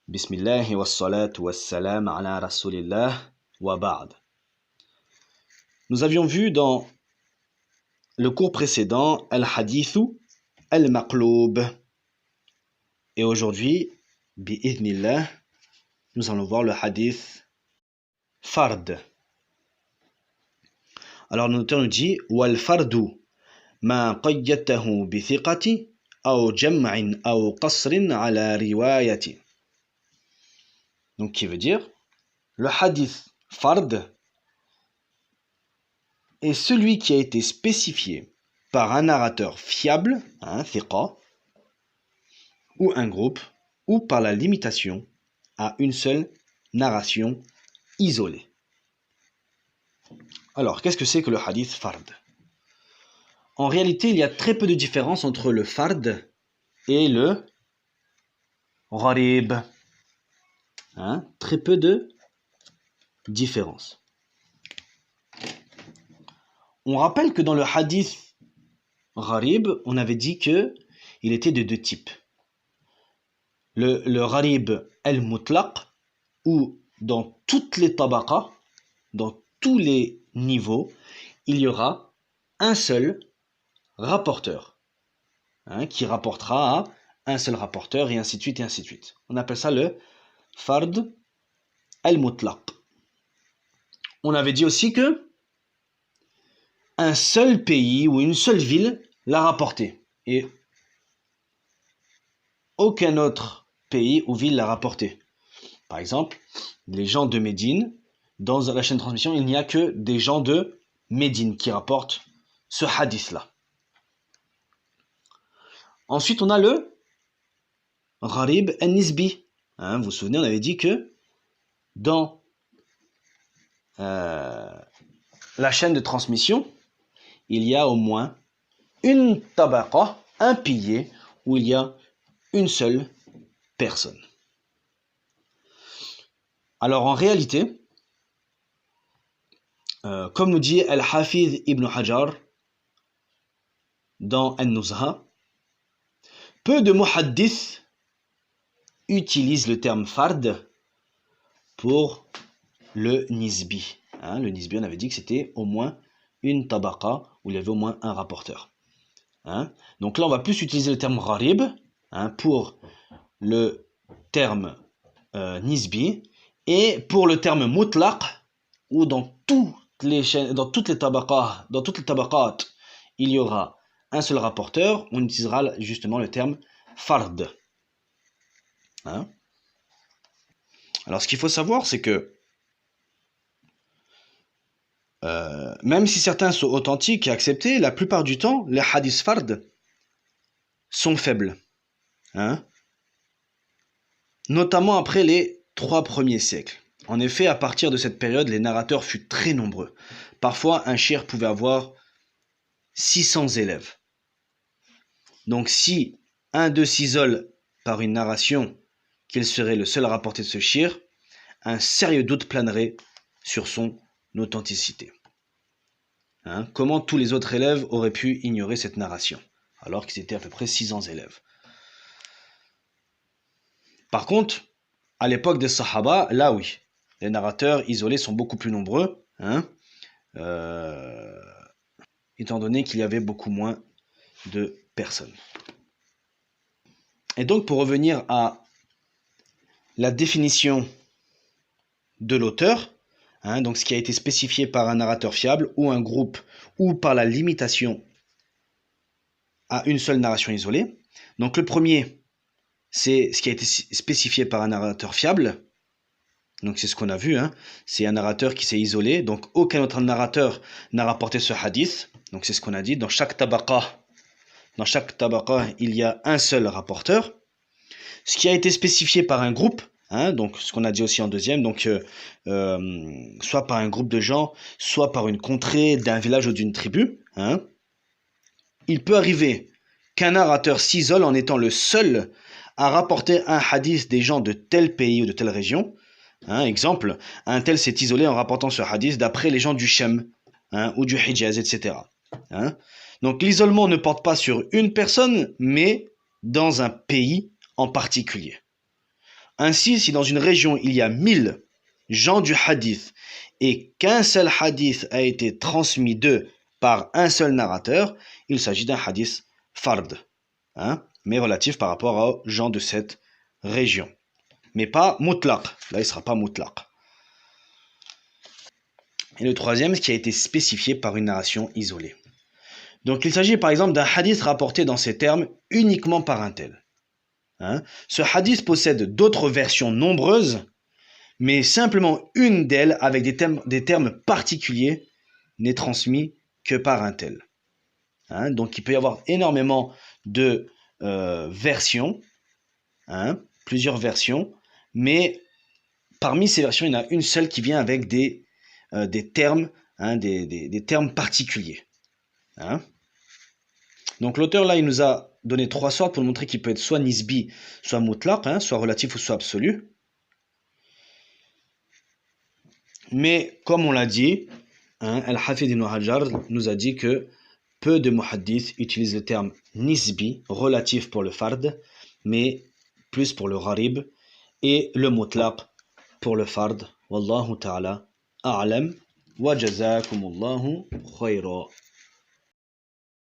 Bismillah wa salatu wa salam ala rasulillah wa ba'd. Nous avions vu dans le cours précédent al-hadithu al-maqloub. Et aujourd'hui, bi'idhnillah, nous allons voir le hadith fard. Alors l'auteur nous dit wal fardu ma qayyatahu bi thiqati aw jam'in aw qasrin ala riwayati. Donc qui veut dire le hadith fard est celui qui a été spécifié par un narrateur fiable, un thiqa, ou un groupe, ou par la limitation à une seule narration isolée. Alors, qu'est-ce que c'est que le hadith fard? En réalité, il y a très peu de différence entre le fard et le gharib. Très peu de différence. On rappelle que dans le hadith gharib, on avait dit que il était de deux types. Le gharib al-mutlaq, où dans toutes les tabaqas, dans tous les niveaux, il y aura un seul rapporteur, qui rapportera à un seul rapporteur, et ainsi de suite, et ainsi de suite. On appelle ça le fard al-mutlaq. On avait dit aussi que un seul pays ou une seule ville l'a rapporté, et aucun autre pays ou ville l'a rapporté. Par exemple, les gens de Médine, dans la chaîne de transmission, il n'y a que des gens de Médine qui rapportent ce hadith-là. Ensuite, on a le gharib al-nisbi. Vous vous souvenez, on avait dit que dans la chaîne de transmission, il y a au moins une tabaqa, un pilier, où il y a une seule personne. Alors en réalité, comme nous dit Al-Hafiz Ibn Hajar dans An-Nuzha, peu de muhaddith utilisent le terme fard pour le nisbi. Le nisbi, on avait dit que c'était au moins une tabaqa où il y avait au moins un rapporteur. Donc là, on va plus utiliser le terme gharib pour le terme nisbi, et pour le terme mutlaq, où dans toutes les tabaqat, il y aura un seul rapporteur, on utilisera justement le terme fard. Alors ce qu'il faut savoir, c'est que même si certains sont authentiques et acceptés, la plupart du temps, les hadiths fard sont faibles. Notamment après les 3 premiers siècles. En effet, à partir de cette période, les narrateurs furent très nombreux. Parfois, un shir pouvait avoir 600 élèves. Donc si un d'eux s'isole par une narration qu'il serait le seul à rapporter de ce shir, un sérieux doute planerait sur son authenticité. Comment tous les autres élèves auraient pu ignorer cette narration, alors qu'ils étaient à peu près 600 élèves. Par contre, à l'époque des Sahaba, là oui, les narrateurs isolés sont beaucoup plus nombreux, étant donné qu'il y avait beaucoup moins de personnes. Et donc, pour revenir à la définition de l'auteur, donc ce qui a été spécifié par un narrateur fiable ou un groupe, ou par la limitation à une seule narration isolée. Donc le premier, c'est ce qui a été spécifié par un narrateur fiable. Donc c'est ce qu'on a vu, c'est un narrateur qui s'est isolé, donc aucun autre narrateur n'a rapporté ce hadith. Donc c'est ce qu'on a dit, dans chaque tabaqa, il y a un seul rapporteur. Ce qui a été spécifié par un groupe, donc ce qu'on a dit aussi en deuxième, donc soit par un groupe de gens, soit par une contrée d'un village ou d'une tribu. Il peut arriver qu'un narrateur s'isole en étant le seul à rapporter un hadith des gens de tel pays ou de telle région. Exemple, un tel s'est isolé en rapportant ce hadith d'après les gens du Shem ou du Hijaz, etc. Donc l'isolement ne porte pas sur une personne, mais dans un pays en particulier. Ainsi, si dans une région il y a 1000 gens du hadith et qu'un seul hadith a été transmis d'eux par un seul narrateur, il s'agit d'un hadith fard, hein, mais relatif par rapport aux gens de cette région. Mais pas mutlaq, là il ne sera pas mutlaq. Et le troisième, ce qui a été spécifié par une narration isolée. Donc il s'agit par exemple d'un hadith rapporté dans ces termes uniquement par un tel. Hein? Ce hadith possède d'autres versions nombreuses, mais simplement une d'elles, avec des termes particuliers, n'est transmise que par un tel. Hein? Donc il peut y avoir énormément de versions, hein? Plusieurs versions, mais parmi ces versions, il y en a une seule qui vient avec des termes, hein, des termes particuliers. Hein? Donc l'auteur là, il nous a donné 3 sortes pour nous montrer qu'il peut être soit nisbi, soit mutlaq, hein, soit relatif ou soit absolu. Mais comme on l'a dit, hein, Al-Hafid ibn Hajar nous a dit que peu de muhaddith utilisent le terme nisbi, relatif pour le fard, mais plus pour le gharib, et le mutlaq pour le fard. Wallahu ta'ala a'lam wa jazakumullahu khayra.